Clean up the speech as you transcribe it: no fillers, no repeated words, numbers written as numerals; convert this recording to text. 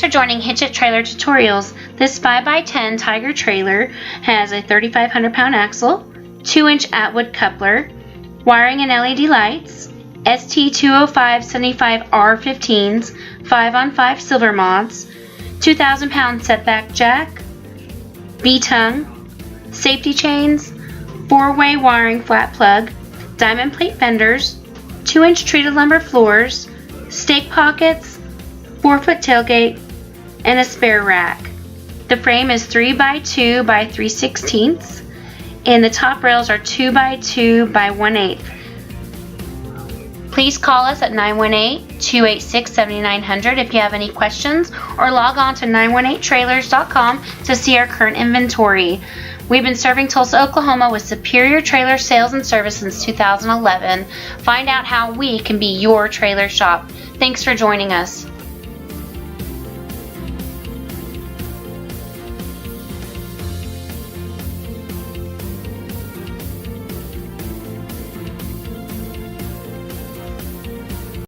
for joining Hitch Trailer Tutorials. This 5x10 Tiger trailer has a 3,500 pound axle, 2-inch Atwood coupler, wiring and LED lights, ST205-75R15s, 5x5 silver mods, 2,000 pound setback jack, B-tongue, safety chains, 4-way wiring flat plug, diamond plate fenders, 2-inch treated lumber floors, Stakepockets, 4-foot tailgate, and a spare rack. The frame is 3x2 by 3/16, and the top rails are 2x2 by 1/8. Please call us at 918-286-7900 if you have any questions, or log on to 918trailers.com to see our current inventory. We've been serving Tulsa, Oklahoma with superior trailer sales and service since 2011. Find out how we can be your trailer shop. Thanks for joining us.